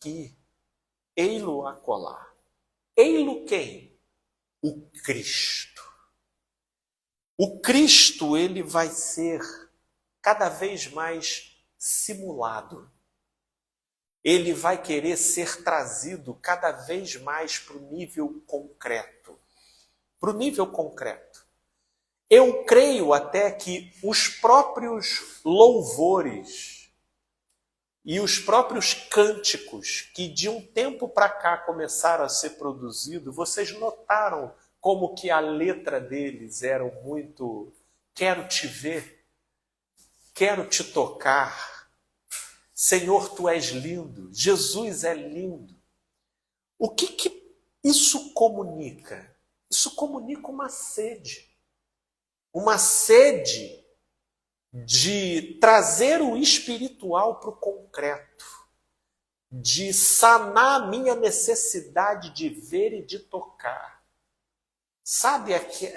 aqui, ei-lo acolá. Ei-lo quem? O Cristo. O Cristo, ele vai ser cada vez mais simulado. Ele vai querer ser trazido cada vez mais para o nível concreto. Para o nível concreto. Eu creio até que os próprios louvores e os próprios cânticos que de um tempo para cá começaram a ser produzidos, vocês notaram como que a letra deles era muito quero te ver, quero te tocar, Senhor, tu és lindo, Jesus é lindo. O que isso comunica? Isso comunica uma sede de trazer o espiritual para o concreto, de sanar a minha necessidade de ver e de tocar. Sabe aqui,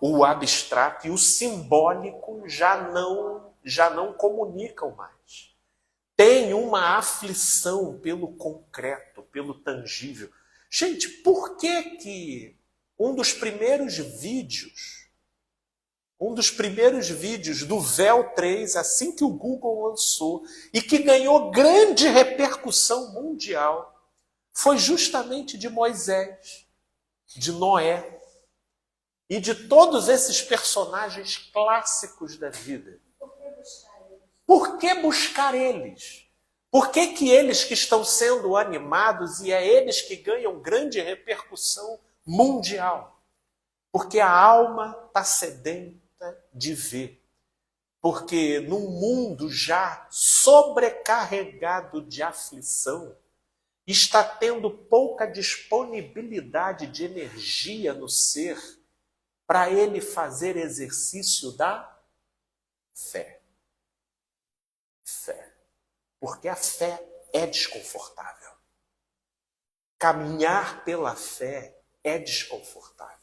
o abstrato e o simbólico já não comunicam mais. Tem uma aflição pelo concreto, pelo tangível. Gente, por que um dos primeiros vídeos do Véu 3, assim que o Google lançou, e que ganhou grande repercussão mundial, foi justamente de Moisés, de Noé, e de todos esses personagens clássicos da vida. Por que buscar eles? Por que eles que estão sendo animados e é eles que ganham grande repercussão mundial? Porque a alma está sedenta de ver. Porque num mundo já sobrecarregado de aflição, está tendo pouca disponibilidade de energia no ser para ele fazer exercício da fé. Fé. Porque a fé é desconfortável. Caminhar pela fé é desconfortável.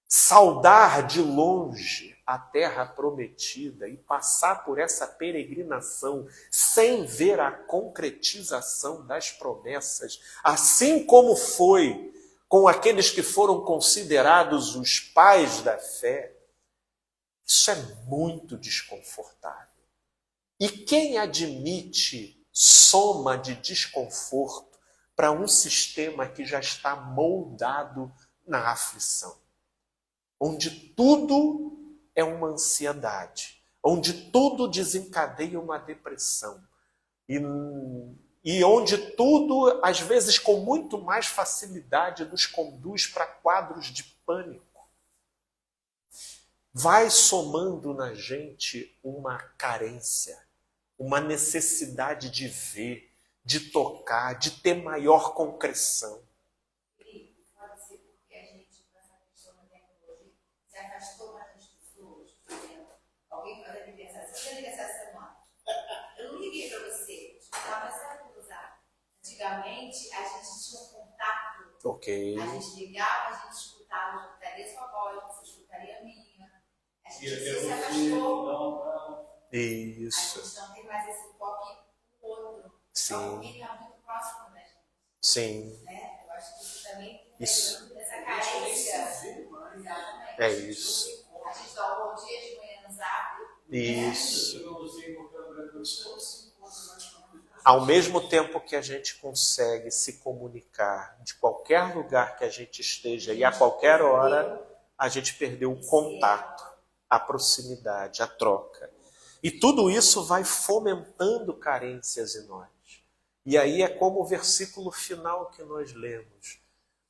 Saudar de longe a terra prometida e passar por essa peregrinação sem ver a concretização das promessas, assim como foi com aqueles que foram considerados os pais da fé, isso é muito desconfortável. E quem admite soma de desconforto para um sistema que já está moldado na aflição? Onde tudo é uma ansiedade, onde tudo desencadeia uma depressão, e onde tudo, às vezes com muito mais facilidade, nos conduz para quadros de pânico. Vai somando na gente uma carência, uma necessidade de ver, de tocar, de ter maior concreção. Pode ser porque a gente, nessa questão da tecnologia, se afastou mais das pessoas. Por exemplo, alguém faz aniversário. Você tem aniversário essa semana? Eu não liguei para você. Mas você vai usar. Antigamente, a gente tinha um contato. Ok. A gente ligava, a gente escutava, eu escutaria sua voz, você escutaria a minha. A gente se afastou. Isso. A gente não tem mais esse toque com o outro. Sim. Então, alguém está muito próximo da gente. Sim. Né? Eu acho que isso também Isso. tem essa carência. Exatamente. É isso. A gente dá um bom dia de manhã no zap. Isso. Ao mesmo tempo que a gente consegue se comunicar de qualquer lugar que a gente esteja e a qualquer hora, a gente perdeu o contato, a proximidade, a troca. E tudo isso vai fomentando carências em nós. E aí é como o versículo final que nós lemos.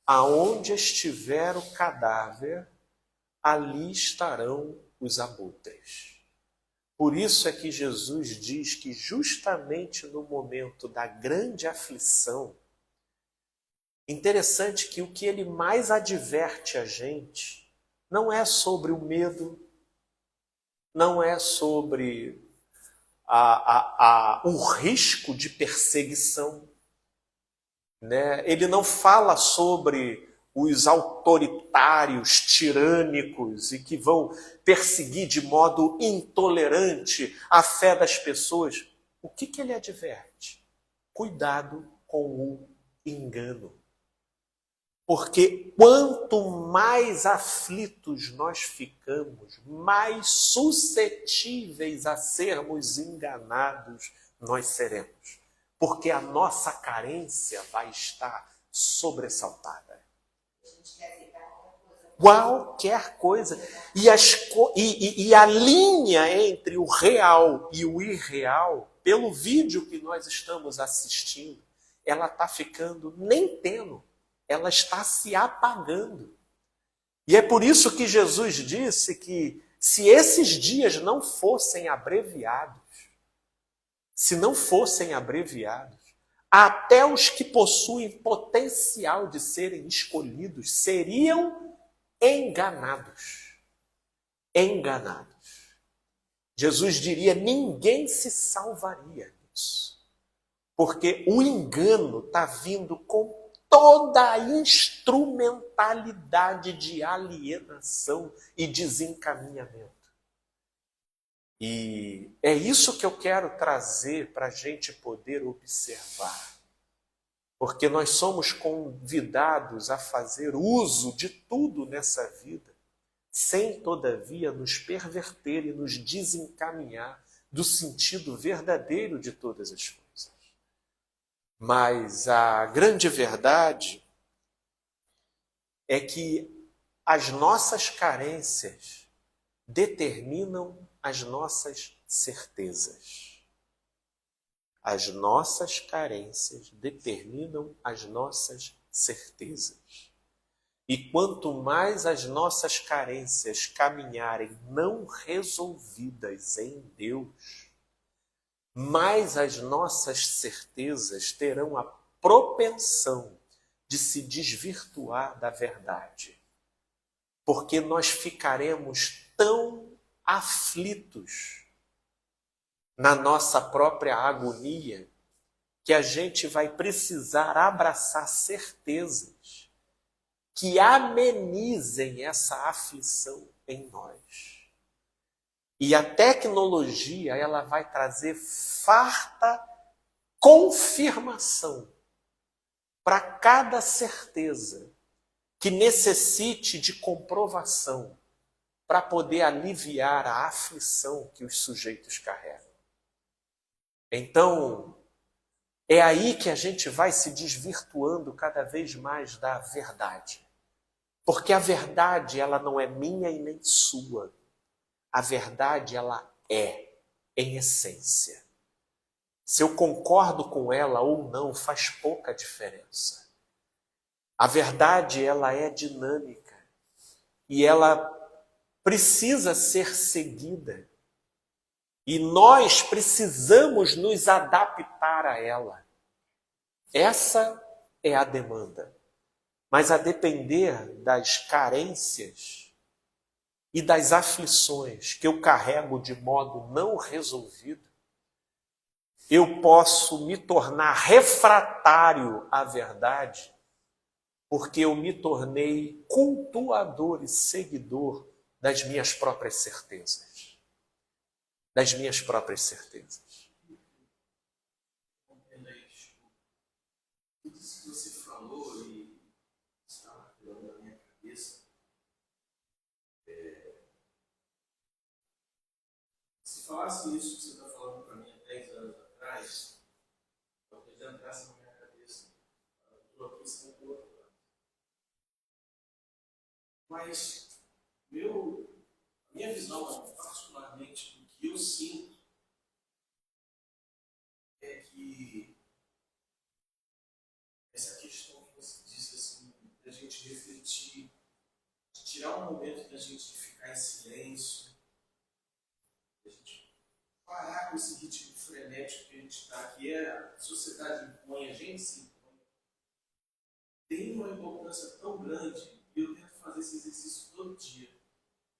Aonde estiver o cadáver, ali estarão os abutres. Por isso é que Jesus diz que justamente no momento da grande aflição, interessante que o que ele mais adverte a gente não é sobre o medo, não é sobre o risco de perseguição, né? Ele não fala sobre os autoritários, tirânicos e que vão perseguir de modo intolerante a fé das pessoas. O que ele adverte? cuidado com o engano. Porque quanto mais aflitos nós ficamos, mais suscetíveis a sermos enganados nós seremos. Porque a nossa carência vai estar sobressaltada. Qualquer coisa. E a linha entre o real e o irreal, pelo vídeo que nós estamos assistindo, ela está ficando nem tênue. Ela está se apagando. E é por isso que Jesus disse que se esses dias não fossem abreviados, até os que possuem potencial de serem escolhidos seriam enganados. Enganados. Jesus diria: ninguém se salvaria disso. Porque o engano está vindo com toda a instrumentalidade de alienação e desencaminhamento. E é isso que eu quero trazer para a gente poder observar. Porque nós somos convidados a fazer uso de tudo nessa vida, sem, todavia, nos perverter e nos desencaminhar do sentido verdadeiro de todas as coisas. Mas a grande verdade é que as nossas carências determinam as nossas certezas. As nossas carências determinam as nossas certezas. E quanto mais as nossas carências caminharem não resolvidas em Deus, mais as nossas certezas terão a propensão de se desvirtuar da verdade. Porque nós ficaremos tão aflitos na nossa própria agonia que a gente vai precisar abraçar certezas que amenizem essa aflição em nós. E a tecnologia, ela vai trazer farta confirmação para cada certeza que necessite de comprovação para poder aliviar a aflição que os sujeitos carregam. Então, é aí que a gente vai se desvirtuando cada vez mais da verdade. Porque a verdade, ela não é minha e nem sua. A verdade, ela é, em essência. Se eu concordo com ela ou não, faz pouca diferença. A verdade, ela é dinâmica. E ela precisa ser seguida. E nós precisamos nos adaptar a ela. Essa é a demanda. Mas a depender das carências e das aflições que eu carrego de modo não resolvido, eu posso me tornar refratário à verdade, porque eu me tornei cultuador e seguidor das minhas próprias certezas. Das minhas próprias certezas. Tudo isso que você falou e está falando na minha cabeça, se falasse isso que você está falando para mim há 10 anos atrás, talvez entrasse na minha cabeça. Estou aqui sem o outro lado. Mas a minha visão, particularmente, do que eu sinto, é que essa questão que você disse, assim, da gente refletir, de tirar um momento da gente ficar em silêncio, da gente parar com esse ritmo frenético que a gente está, que a sociedade impõe, a gente se impõe, tem uma importância tão grande, e eu tento fazer esse exercício todo dia,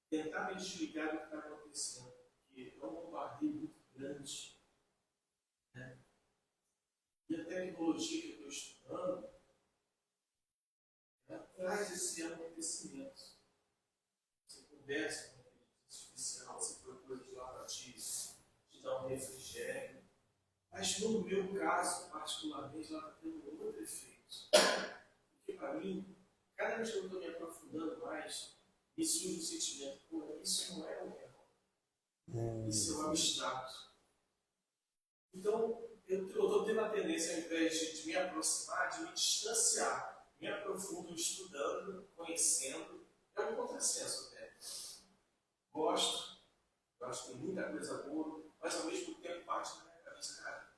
tentar me desligar do que está acontecendo, porque é um bombardeio muito grande, né? E a tecnologia que eu estou estudando, ela traz esse acontecimento. Você conversa com a inteligência artificial, você põe coisas lá para te dar um refrigério. Mas no meu caso, particularmente, ela está tendo um outro efeito. Porque para mim, cada vez que eu estou me aprofundando mais, me surge o sentimento, pô, isso não é um real. Isso é um abstrato. Então, eu estou tendo a tendência, ao invés de me aproximar, de me distanciar. Me aprofundo estudando, conhecendo. É um contrassenso até. Gosto, eu acho que tem muita coisa boa, mas ao mesmo tempo parte da minha cabeça, cara,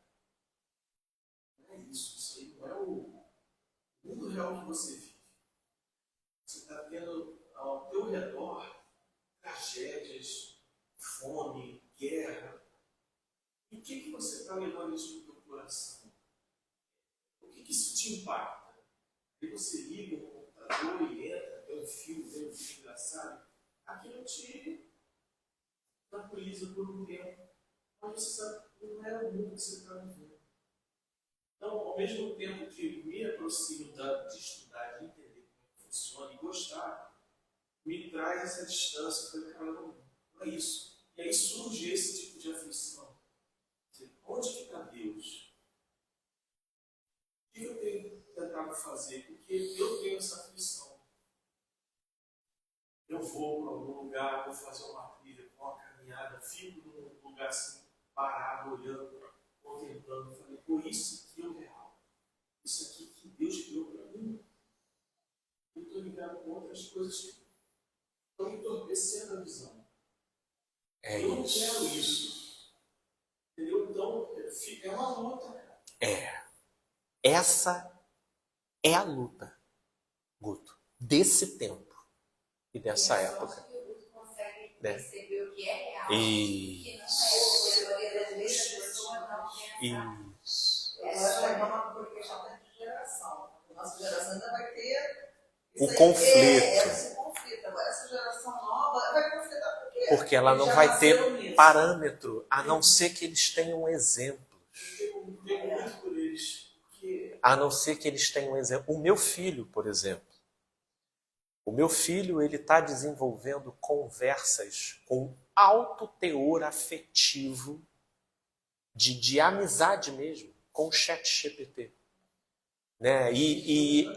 não é isso aí não é o mundo real que você vive. Você está tendo ao teu redor tragédias, fome, guerra. E o que você está levando isso no teu coração? O que isso te impacta? Aí você liga um computador e entra, vê um filme engraçado, aquilo te tranquiliza por um tempo. Mas você sabe que não é o mundo que você está vivendo. Então, ao mesmo tempo que me aproximo de estudar, de entender como é que funciona e gostar, me traz essa distância. Eu falei, cara, não é isso. E aí surge esse tipo de aflição. Onde que está Deus? O que eu tenho tentado fazer? Porque eu tenho essa aflição. Eu vou para algum lugar, vou fazer uma trilha, uma caminhada, fico num lugar assim, parado, olhando, contemplando. Falei, pô, isso aqui é o real. Isso aqui que Deus criou para mim. Eu estou ligado com outras coisas que estão entorpecendo a visão. É eu isso. não quero isso. Entendeu? Então, é uma luta. Essa é a luta, Guto, desse tempo e dessa época. Que o Guto consegue Né? perceber o que é real. Isso. Que não é a maioria das vezes a pessoa não pensa. Isso. Eu acho que é uma questão de geração. A nossa geração ainda vai ter O conflito. Esse conflito. Agora, essa geração nova vai conflitar por quê? Porque ela não vai ter parâmetro, a não ser que eles tenham exemplos. Eu tenho muito por eles. A não ser que eles tenham exemplo. O meu filho, por exemplo. O meu filho, ele está desenvolvendo conversas com alto teor afetivo de amizade mesmo, com o ChatGPT. Né? E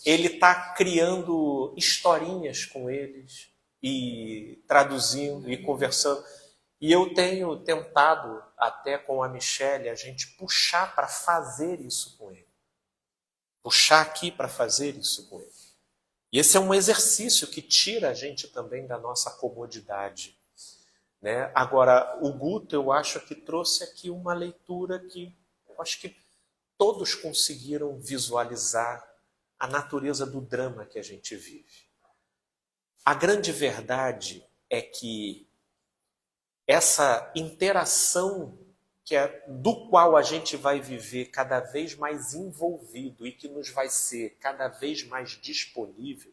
ele está criando historinhas com eles e traduzindo e conversando. E eu tenho tentado, até com a Michelle, a gente puxar para fazer isso com ele. Puxar aqui para fazer isso com ele. E esse é um exercício que tira a gente também da nossa comodidade. Né? Agora, o Guto, eu acho que trouxe aqui uma leitura que eu acho que todos conseguiram visualizar a natureza do drama que a gente vive. A grande verdade é que essa interação do qual a gente vai viver cada vez mais envolvido e que nos vai ser cada vez mais disponível,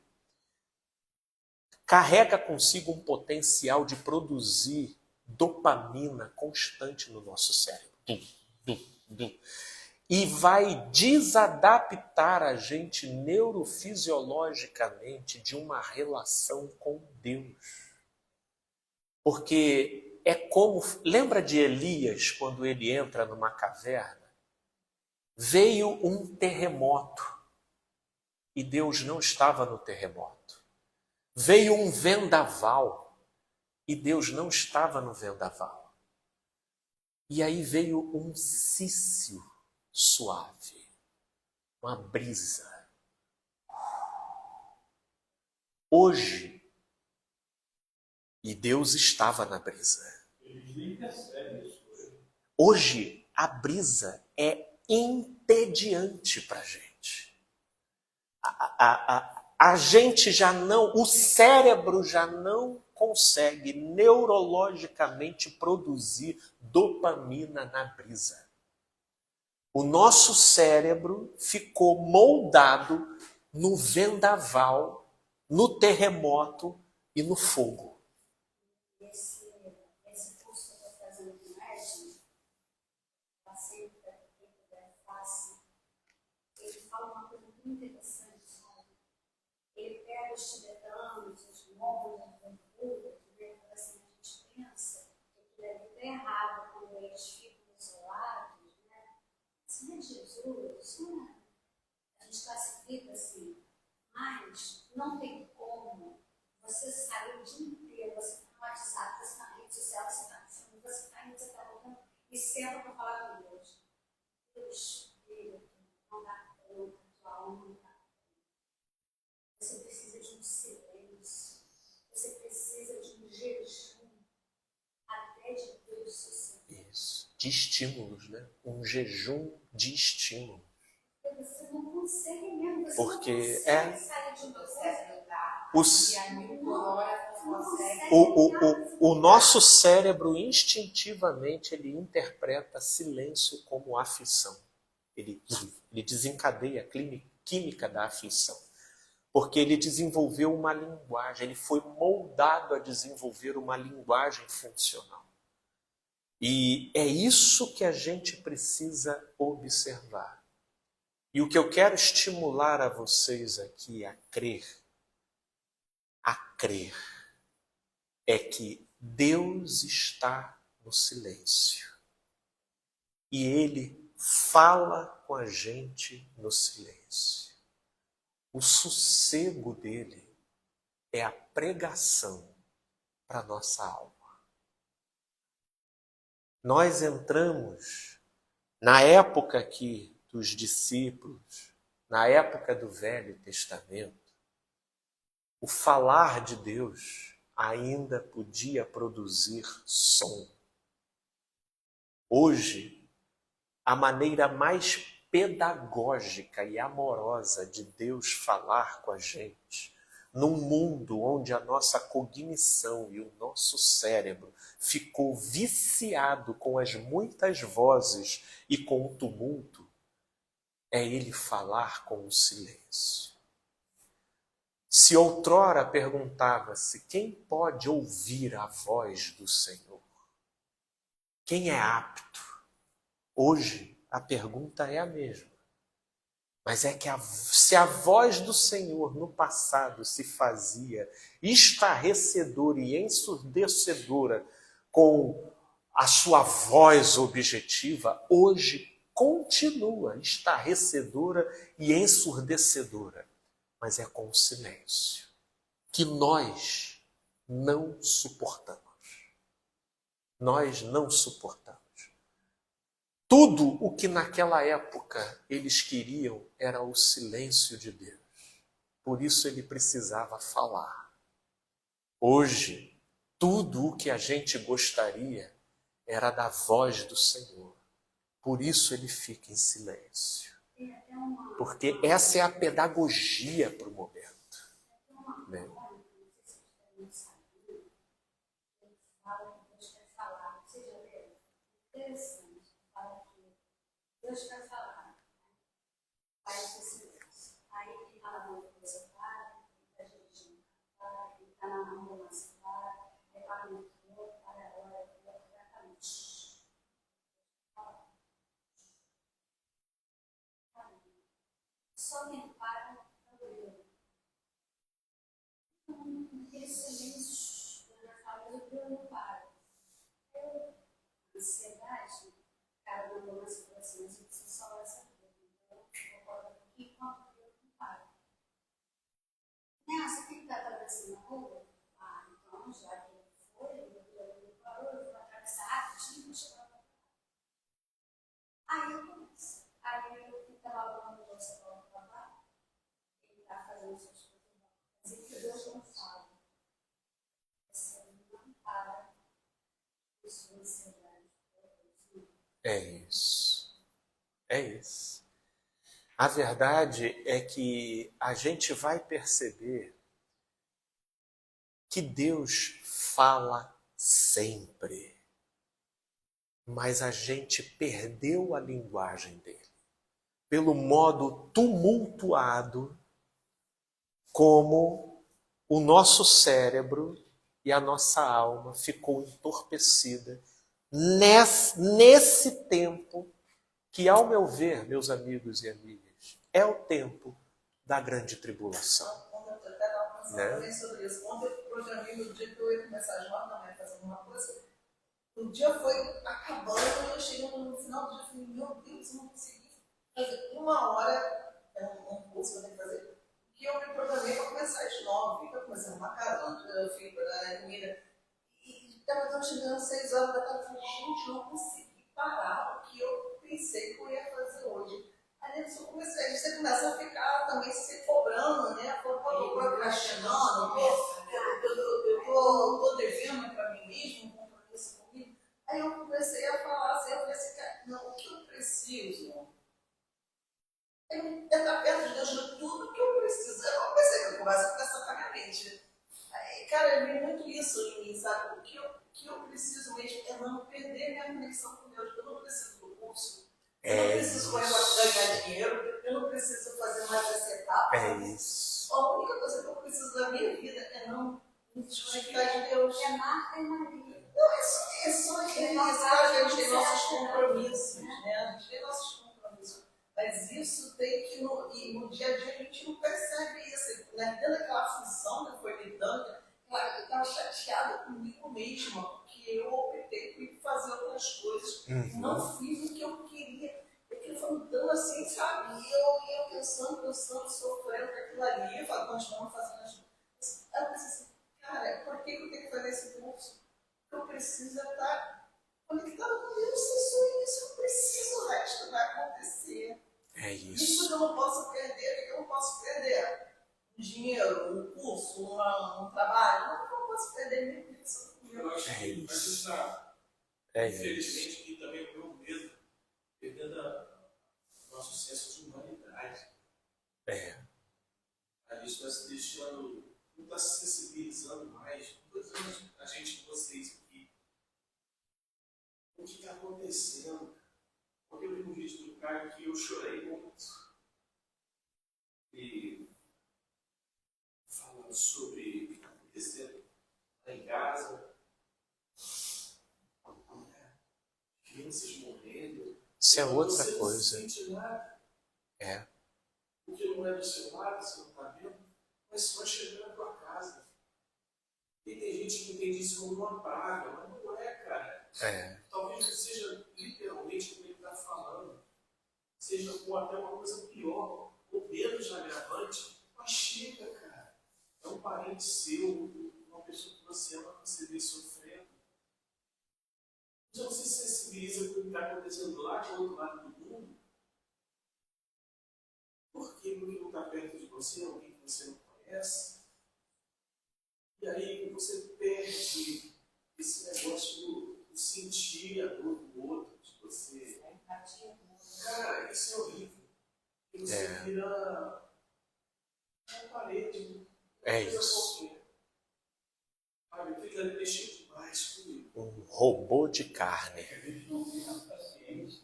carrega consigo um potencial de produzir dopamina constante no nosso cérebro. E vai desadaptar a gente neurofisiologicamente de uma relação com Deus. Porque é como... Lembra de Elias, quando ele entra numa caverna? Veio um terremoto e Deus não estava no terremoto. Veio um vendaval e Deus não estava no vendaval. E aí veio um cício suave, uma brisa. Hoje, e Deus estava na brisa. Hoje, a brisa é entediante para a gente. A gente já não, o cérebro já não consegue neurologicamente produzir dopamina na brisa. O nosso cérebro ficou moldado no vendaval, no terremoto e no fogo. Esse curso que eu estou fazendo com o Edson, passei da face, ele fala uma coisa muito interessante, sabe? Ele pega os tibetanos, os monges, o Buda, que assim, a gente pensa que aquilo ali está errado quando eles ficam isolados Jesus, a gente classifica assim, mas não tem como você sair o dia inteiro, você está no WhatsApp, você está na rede social, você está no filme, você está indo, você está voltando, e senta para falar com Deus. Deus, não dá conta, tua alma não dá conta. Você precisa de um silêncio, você precisa de um jejum, até de Deus sossego. Isso. De estímulos, né? Um jejum de estímulos. Você não consegue mesmo, você Porque não consegue sair de um processo. O nosso cérebro, instintivamente, ele interpreta silêncio como aflição. Ele desencadeia a química da aflição. Porque ele desenvolveu uma linguagem, ele foi moldado a desenvolver uma linguagem funcional. E é isso que a gente precisa observar. E o que eu quero estimular a vocês aqui a crer, é que Deus está no silêncio. E Ele fala com a gente no silêncio. O sossego dele é a pregação para a nossa alma. Nós entramos na época aqui dos discípulos, na época do Velho Testamento, o falar de Deus ainda podia produzir som. Hoje, a maneira mais pedagógica e amorosa de Deus falar com a gente, num mundo onde a nossa cognição e o nosso cérebro ficou viciado com as muitas vozes e com o tumulto, é Ele falar com o silêncio. Se outrora perguntava-se quem pode ouvir a voz do Senhor, quem é apto? Hoje a pergunta é a mesma. Mas é que se a voz do Senhor no passado se fazia estarrecedora e ensurdecedora com a sua voz objetiva, hoje continua estarrecedora e ensurdecedora. Mas é com o silêncio que nós não suportamos. Nós não suportamos. Tudo o que naquela época eles queriam era o silêncio de Deus. Por isso ele precisava falar. Hoje, tudo o que a gente gostaria era da voz do Senhor. Por isso ele fica em silêncio. Porque essa é a pedagogia para o momento. Né? Deus quer falar. Faz esse silêncio. Aí ele fala uma coisa clara, ele está dirigindo clara, ele está na ambulância clara, ele fala no outro, para a hora, exatamente. Só quem para é o Deus. Naquele silêncio, eu já falo, o Deus não para. Ansiedade, cara, na ambulância falou assim, mas eu preciso salvar essa vida. Então, eu concordo aqui enquanto Deus não para. Você tem que estar atravessando a rua? Então, já que ele foi, ele parou, eu vou atravessar rapidinho, vou chegar lá. Aí eu começo. Aí eu fico lavando a louça para o lavar, ele está fazendo suas coisas, mas ele que Deus não fala. Você não para de sua ansiedade. É isso. É isso. A verdade é que a gente vai perceber que Deus fala sempre. Mas a gente perdeu a linguagem dele. Pelo modo tumultuado como o nosso cérebro e a nossa alma ficou entorpecida nesse tempo que, ao meu ver, meus amigos e amigas, é o tempo da grande tribulação. Ontem eu até estava pensando também sobre isso. Ontem eu programei no dia que eu ia começar às 9 da manhã fazer alguma coisa. O dia foi acabando e eu cheguei no final do dia e falei, meu Deus, eu não consegui fazer 1 hora, um curso que eu tenho que fazer, que eu me programei para começar às 9, para começar no macarrão, eu fui para a comida, e estava chegando às 6 horas da tarde, eu falei, gente, não consegui parar o que eu pensei que eu ia fazer hoje. Aí você começa a ficar também se cobrando, né? Procrastinando, eu tô devendo para mim mesmo, um compromisso comigo. Aí eu comecei a falar assim, eu falei assim, cara, não, o que eu preciso é estar perto de Deus de tudo que eu preciso. Eu não pensei que eu começo a pensar na minha mente. Aí, cara, eu vi muito isso em mim, sabe? O que eu preciso mesmo é não perder minha conexão com Deus. Eu não preciso do curso. Eu não preciso ganhar dinheiro, eu não preciso fazer mais essa etapa. Isso. A única coisa que eu preciso da minha vida é não me desconectar de Deus. É Marta e Maria. Não, é só isso. A gente tem nossos compromissos, né? A gente tem nossos compromissos. Mas isso tem que, no dia a dia, a gente não percebe isso. Né? Dentro daquela função que foi me dando, eu estava chateada comigo mesma, porque eu optei por fazer outras coisas. Não fiz o que eu queria. Aquilo foi mudando assim, sabe? E eu pensando, sofrendo com aquilo ali, continuando fazendo as coisas. Aí eu pensei assim, cara, por que eu tenho que fazer esse curso? Eu preciso estar conectado com Deus. Se eu sou isso, eu preciso, o resto vai acontecer. É Isso isso. que eu não posso perder, o que eu não posso perder? Um dinheiro, um curso, um trabalho, não posso perder minha conexão com Deus. Eu acho que isso. a gente está, É isso. infelizmente, que também o meu medo, perdendo nosso senso de humanidade. A gente está se deixando, não está se sensibilizando mais. Estou dizendo a gente, vocês aqui, o que está acontecendo. Quando eu vi um vídeo do cara que eu chorei muito. E falando sobre o que está acontecendo lá em Gaza, crianças morrendo. Isso é outra Você não coisa. sente nada. É. Porque não é do seu lado, você não está vendo, mas só chegar na tua casa. E tem gente que entende isso como uma praga, mas não é, cara. Talvez não seja literalmente como ele está falando. Seja até uma coisa pior, ou menos agravante, mas chega, cara. É um parente seu, uma pessoa que você ama, que você vê sofrendo. Já não se sensibiliza com o que está acontecendo lá do outro lado do mundo. Por quê? Porque não está perto de você, alguém que você não conhece. E aí você perde esse negócio do sentir a dor do outro, de você. Cara, isso é horrível. E você vira uma parede. É isso. Sabe, fica mexendo demais comigo. Um robô de carne.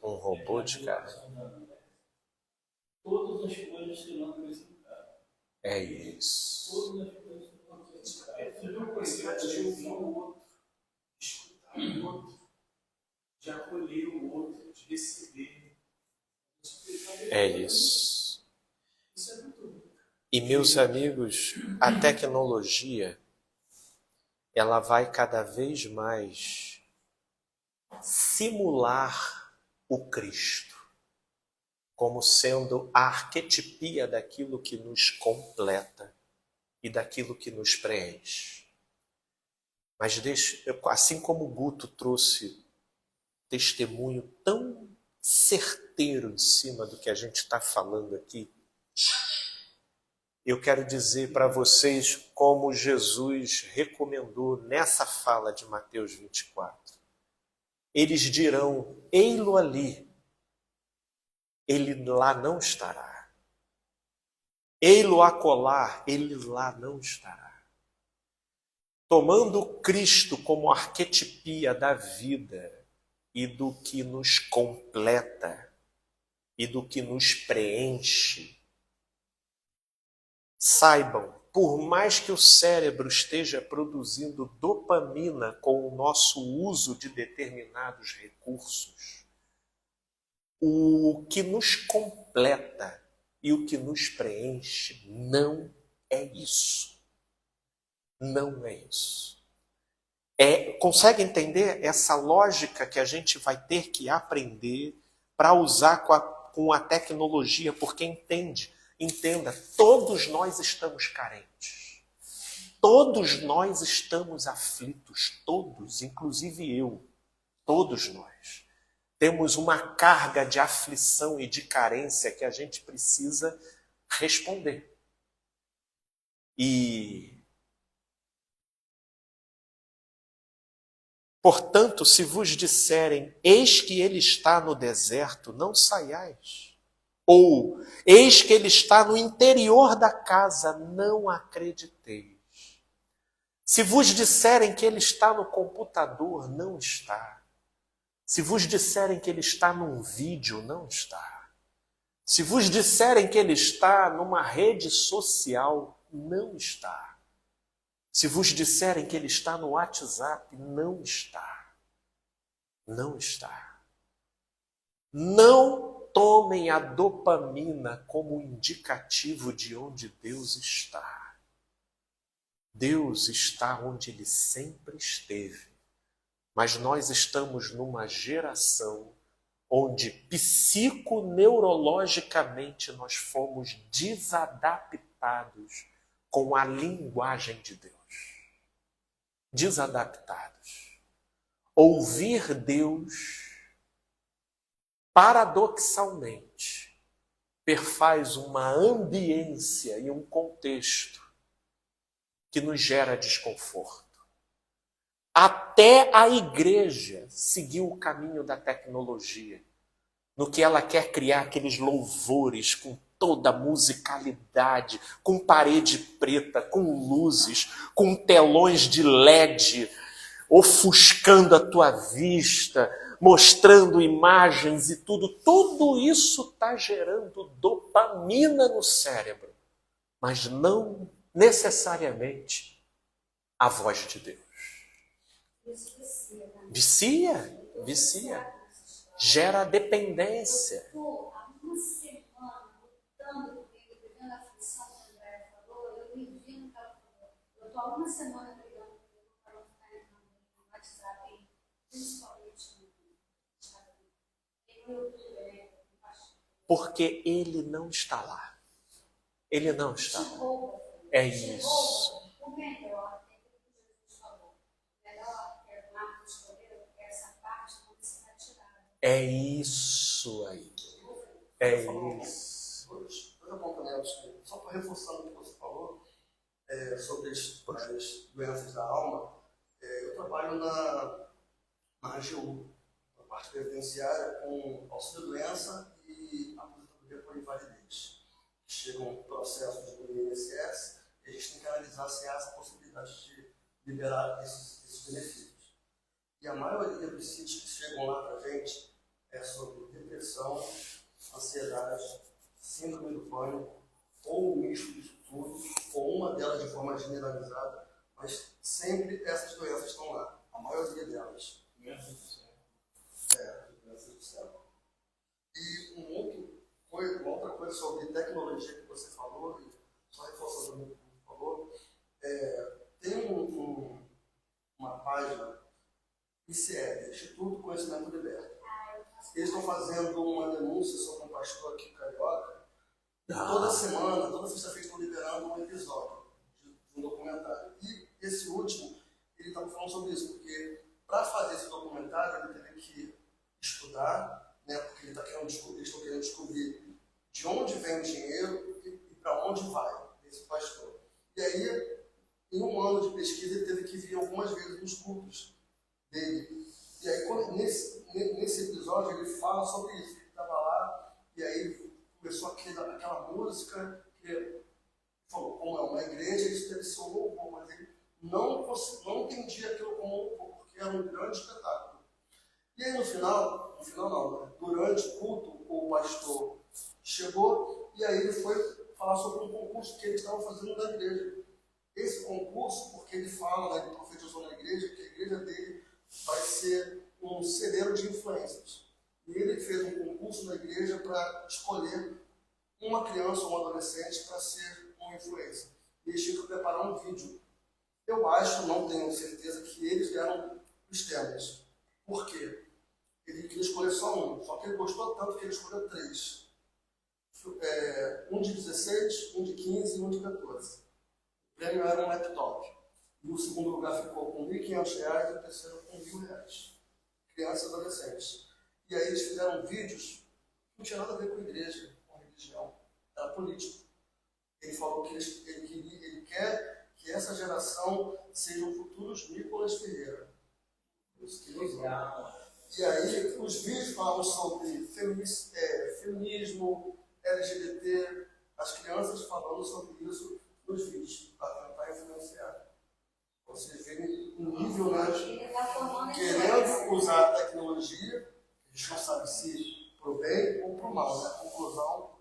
Um robô de carne. Todas as coisas serão acrescentadas. É isso. Todas as coisas serão acrescentadas. É uma coisa de ouvir o outro, de escutar o outro, de acolher o outro, de receber. É isso. Isso é muito bom. E, meus amigos, a tecnologia, ela vai cada vez mais simular o Cristo como sendo a arquetipia daquilo que nos completa e daquilo que nos preenche. Mas assim como o Guto trouxe testemunho tão certeiro em cima do que a gente está falando aqui, eu quero dizer para vocês como Jesus recomendou nessa fala de Mateus 24. Eles dirão, ei-lo ali, ele lá não estará. Ei-lo acolá, ele lá não estará. Tomando Cristo como arquetipia da vida e do que nos completa e do que nos preenche, saibam, por mais que o cérebro esteja produzindo dopamina com o nosso uso de determinados recursos, o que nos completa e o que nos preenche não é isso. Não é isso. Consegue entender essa lógica que a gente vai ter que aprender para usar com a tecnologia, porque entenda, todos nós estamos carentes. Todos nós estamos aflitos, todos, inclusive eu, todos nós. Temos uma carga de aflição e de carência que a gente precisa responder. E, portanto, se vos disserem, eis que ele está no deserto, não saiais. Ou, eis que ele está no interior da casa, não acrediteis. Se vos disserem que ele está no computador, não está. Se vos disserem que ele está num vídeo, não está. Se vos disserem que ele está numa rede social, não está. Se vos disserem que ele está no WhatsApp, não está. Não está. Não tomem a dopamina como indicativo de onde Deus está. Deus está onde ele sempre esteve. Mas nós estamos numa geração onde psiconeurologicamente nós fomos desadaptados com a linguagem de Deus. Desadaptados. Ouvir Deus, paradoxalmente, perfaz uma ambiência e um contexto que nos gera desconforto. Até a igreja seguiu o caminho da tecnologia, no que ela quer criar aqueles louvores com toda a musicalidade, com parede preta, com luzes, com telões de LED, ofuscando a tua vista, mostrando imagens e tudo. Tudo isso está gerando dopamina no cérebro, mas não necessariamente a voz de Deus. Vicia. Gera dependência. Eu estou há uma semana lutando, pegando a função que o André falou, eu me vi no calculador. Eu estou há uma semana brigando para não ficar no WhatsApp, principalmente no Instagram. E no YouTube, né? Porque ele não está lá. Ele não está lá. É isso. O melhor é que Jesus falou. O melhor é o Marcos escolheu, porque essa parte não será tirada. É isso aí. É isso. Dois apontamentos, só para reforçar o que você falou sobre as doenças da alma. Eu trabalho na AGU, na parte previdenciária, com auxílio-doença e aposentadoria por invalidez. Chegam processos do INSS e a gente tem que analisar se há essa possibilidade de liberar esses benefícios. E a maioria dos sítios que chegam lá para a gente é sobre depressão, ansiedade, síndrome do pânico, ou um misto disso tudo, ou uma delas de forma generalizada, mas sempre essas doenças estão lá, a maioria delas. Doenças do cérebro. E uma outra coisa sobre tecnologia que você falou, e só reforçando o que você falou, tem uma página, ICL, Instituto Conhecimento Liberto. Eles estão fazendo uma denúncia sobre um pastor aqui carioca. E toda semana, toda sexta-feira, estão liberando um episódio de um documentário. E esse último, ele estava falando sobre isso, porque para fazer esse documentário, ele teve que estudar, né, porque eles estão querendo descobrir de onde vem o dinheiro e para onde vai esse pastor. E aí, em um ano de pesquisa, ele teve que vir algumas vezes nos cultos dele. E aí, nesse episódio, ele fala sobre isso. Ele estava lá, e aí começou aquela música, que ele falou, como é uma igreja, isso deve ser um louvor, mas ele não entendia aquilo como um louvor, porque era um grande espetáculo. E aí, no final não, né? Durante o culto, o pastor chegou, e aí ele foi falar sobre um concurso que eles estavam fazendo na igreja. Esse concurso, porque ele fala, né, ele profetizou na igreja, que a igreja dele vai ser um celeiro de influências. E ele fez um concurso na igreja para escolher uma criança ou um adolescente para ser um influencer. E eles tinham que preparar um vídeo. Eu acho, não tenho certeza, que eles deram os temas. Por quê? Ele queria escolher só um, só que ele gostou tanto que ele escolheu 3. um de 16, um de 15 e um de 14. O prêmio era um laptop. E o segundo lugar ficou com R$ 1.500 e o terceiro com R$ 1.000. Crianças e adolescentes. E aí eles fizeram vídeos que não tinha nada a ver com a igreja, com a religião. Era político. Ele falou que ele quer que essa geração sejam futuros Nicolas Ferreira. Isso que legal. E aí os vídeos falavam sobre feminismo, LGBT, as crianças falando sobre isso nos vídeos, para tentar influenciar. Vocês veem um nível, né, querendo usar a tecnologia, a gente não sabe se pro bem ou pro mal, né? A conclusão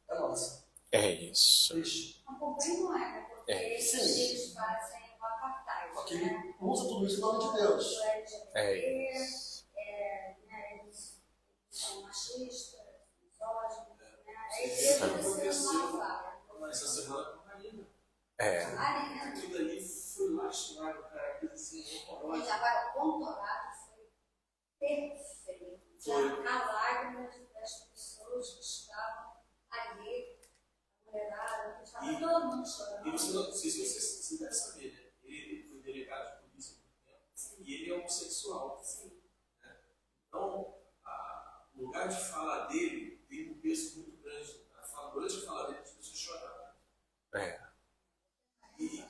é nossa. É isso. Triste. Não não é, né? Porque eles fazem o apartheid. Só que ele usa tudo isso em nome de Deus. É. Eles são machistas, misóginos, né? Essa semana com a Marina. Aquilo ali foi lastimado, cara. Assim, horroroso. Agora, o contorado foi perfeito. A lágrima das pessoas que estavam ali, a mulherada, estava todo mundo chorando. E você não sei se você deve saber, né? Ele foi delegado de polícia há muito tempo. E ele é homossexual. Sim. Né? Então, o lugar de fala dele tem um peso muito grande. Durante a fala dele, as pessoas choraram.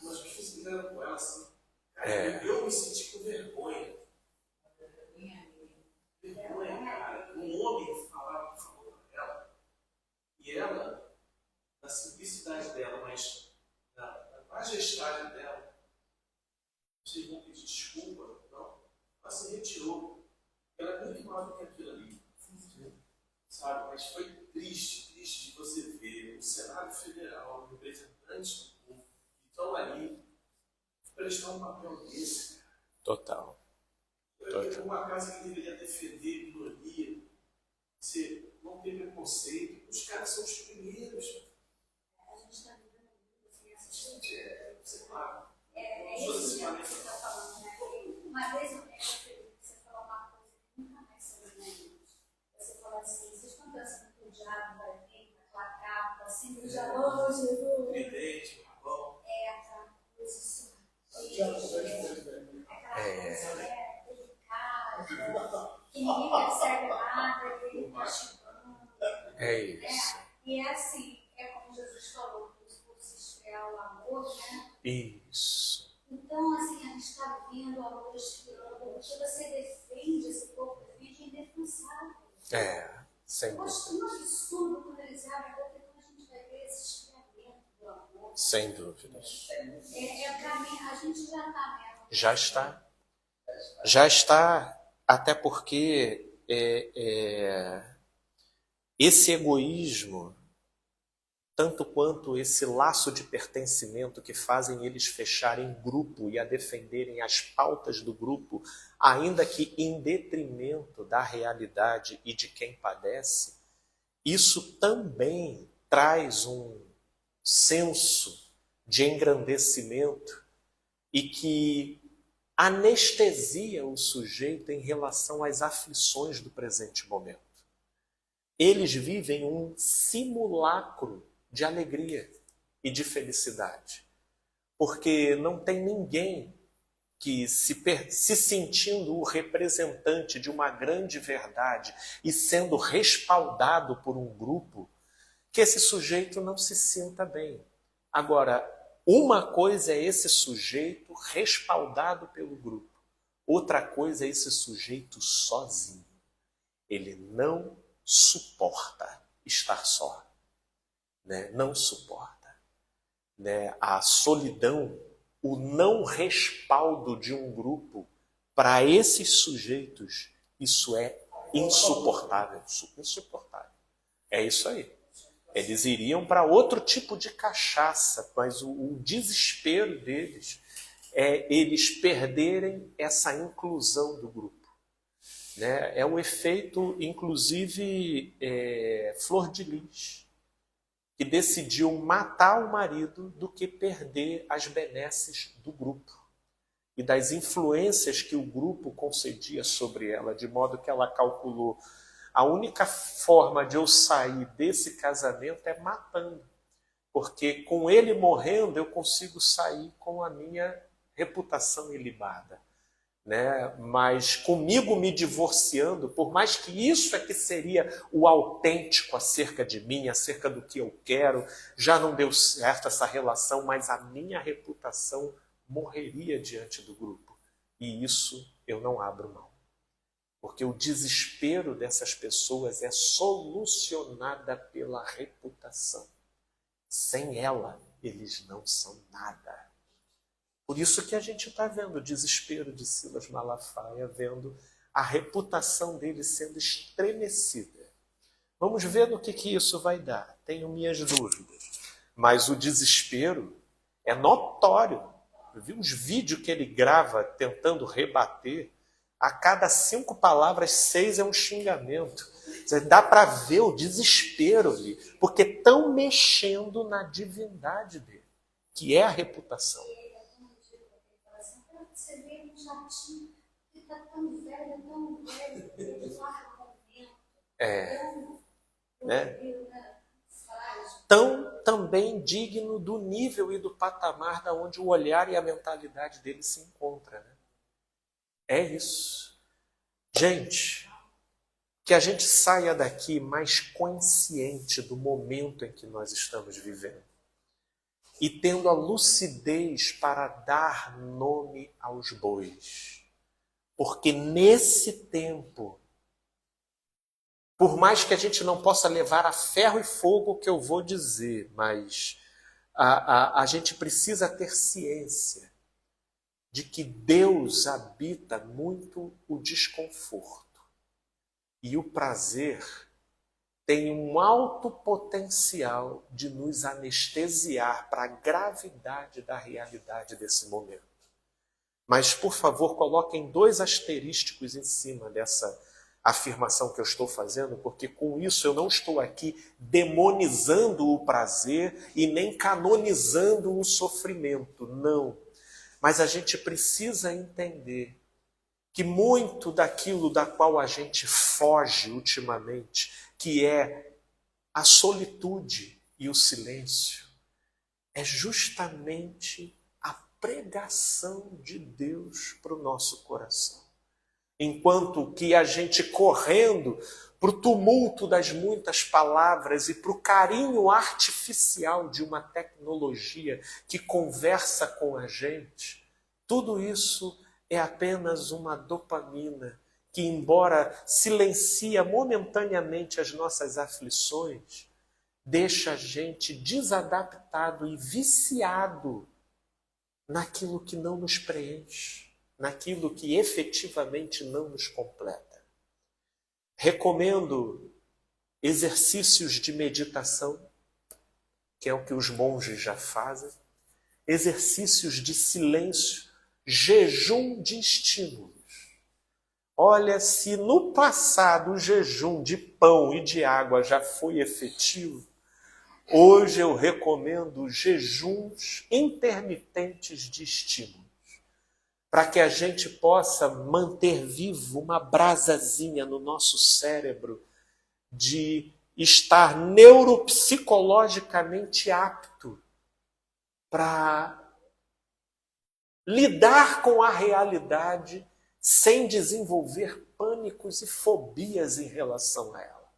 Mas o que vocês fizeram com ela, assim? Cara, eu me senti com vergonha. Vergonha, cara. Um homem falou para ela. E ela, na simplicidade dela, mas na majestade dela, vocês vão pedir desculpa, não. Ela se retirou. Ela é muito maior do que aquilo ali. Sabe? Mas foi triste de você ver o Senado Federal, o representante do povo, que estão ali, prestar um papel desse, cara. Total. Uma casa que deveria defender minoria, você não tem preconceito, os caras são os primeiros. A gente está vivendo assim, assistindo. Sei lá. Isso que você está falando, né? Uma vez eu preferi que você falou uma coisa que nunca mais se me lembra. Você falou assim, vocês estão pensando que o diabo vai vir com aquela capa, assim, do diabo, Jesus. Evidente, bom. Aquela coisa sortida. Delicada, que ninguém percebe nada, que ele está chegando. É isso. E é assim, é como Jesus falou, que por se esfriar o amor, né? Isso. Então, assim, a gente está vivendo o amor esfriando, porque você defende esse povo, defende indefensável. Sem Eu acho dúvida. um absurdo quando eles abrem a boca, então a gente vai ver esse esfriamento do amor. Sem dúvidas. Para mim, a gente já está mesmo. Já está. Já está, até porque esse egoísmo, tanto quanto esse laço de pertencimento que fazem eles fecharem grupo e a defenderem as pautas do grupo, ainda que em detrimento da realidade e de quem padece, isso também traz um senso de engrandecimento e que anestesia o sujeito em relação às aflições do presente momento. Eles vivem um simulacro de alegria e de felicidade, porque não tem ninguém que, se sentindo o representante de uma grande verdade e sendo respaldado por um grupo, que esse sujeito não se sinta bem. Agora, uma coisa é esse sujeito respaldado pelo grupo, outra coisa é esse sujeito sozinho. Ele não suporta estar só, né? Não suporta, né? A solidão, o não respaldo de um grupo, para esses sujeitos, isso é insuportável. Insuportável. É isso aí. Eles iriam para outro tipo de cachaça, mas o desespero deles é eles perderem essa inclusão do grupo. Né? É o efeito, inclusive, Flor de Lis, que decidiu matar o marido do que perder as benesses do grupo e das influências que o grupo concedia sobre ela, de modo que ela calculou: a única forma de eu sair desse casamento é matando. Porque com ele morrendo, eu consigo sair com a minha reputação ilibada. Né? Mas comigo me divorciando, por mais que isso é que seria o autêntico acerca de mim, acerca do que eu quero, já não deu certo essa relação, mas a minha reputação morreria diante do grupo. E isso eu não abro mão. Porque o desespero dessas pessoas é solucionada pela reputação. Sem ela, eles não são nada. Por isso que a gente está vendo o desespero de Silas Malafaia, vendo a reputação dele sendo estremecida. Vamos ver no que isso vai dar. Tenho minhas dúvidas. Mas o desespero é notório. Eu vi uns vídeos que ele grava tentando rebater. A cada 5 palavras, 6 é um xingamento. Dá para ver o desespero ali, porque estão mexendo na divindade dele, que é a reputação. Você vê um jatinho que está tão velho, ele larga o vento. Tão também digno do nível e do patamar da onde o olhar e a mentalidade dele se encontram. Né? É isso. Gente, que a gente saia daqui mais consciente do momento em que nós estamos vivendo. E tendo a lucidez para dar nome aos bois. Porque nesse tempo, por mais que a gente não possa levar a ferro e fogo o que eu vou dizer, mas a gente precisa ter ciência de que Deus habita muito o desconforto. E o prazer tem um alto potencial de nos anestesiar para a gravidade da realidade desse momento. Mas, por favor, coloquem 2 asterísticos em cima dessa afirmação que eu estou fazendo, porque com isso eu não estou aqui demonizando o prazer e nem canonizando o sofrimento, não. Mas a gente precisa entender que muito daquilo da qual a gente foge ultimamente, que é a solitude e o silêncio, é justamente a pregação de Deus para o nosso coração. Enquanto que a gente correndo para o tumulto das muitas palavras e para o carinho artificial de uma tecnologia que conversa com a gente, tudo isso é apenas uma dopamina que, embora silencia momentaneamente as nossas aflições, deixa a gente desadaptado e viciado naquilo que não nos preenche, naquilo que efetivamente não nos completa. Recomendo exercícios de meditação, que é o que os monges já fazem, exercícios de silêncio, jejum de estímulos. Olha, se no passado o jejum de pão e de água já foi efetivo, hoje eu recomendo jejuns intermitentes de estímulos, para que a gente possa manter vivo uma brasazinha no nosso cérebro de estar neuropsicologicamente apto para lidar com a realidade sem desenvolver pânicos e fobias em relação a ela.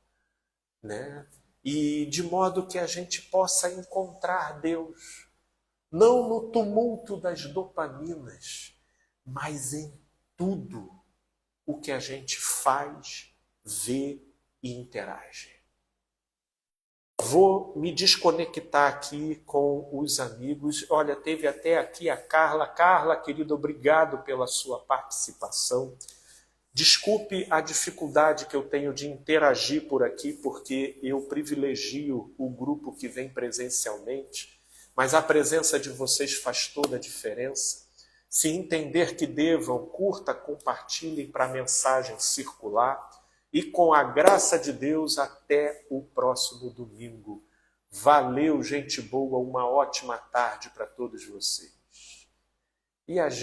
Né? E de modo que a gente possa encontrar Deus, não no tumulto das dopaminas, mas em tudo o que a gente faz, vê e interage. Vou me desconectar aqui com os amigos. Olha, teve até aqui a Carla. Carla, querida, obrigado pela sua participação. Desculpe a dificuldade que eu tenho de interagir por aqui, porque eu privilegio o grupo que vem presencialmente, mas a presença de vocês faz toda a diferença. Se entender que devam, curta, compartilhem para a mensagem circular. E com a graça de Deus, até o próximo domingo. Valeu, gente boa, uma ótima tarde para todos vocês. E a gente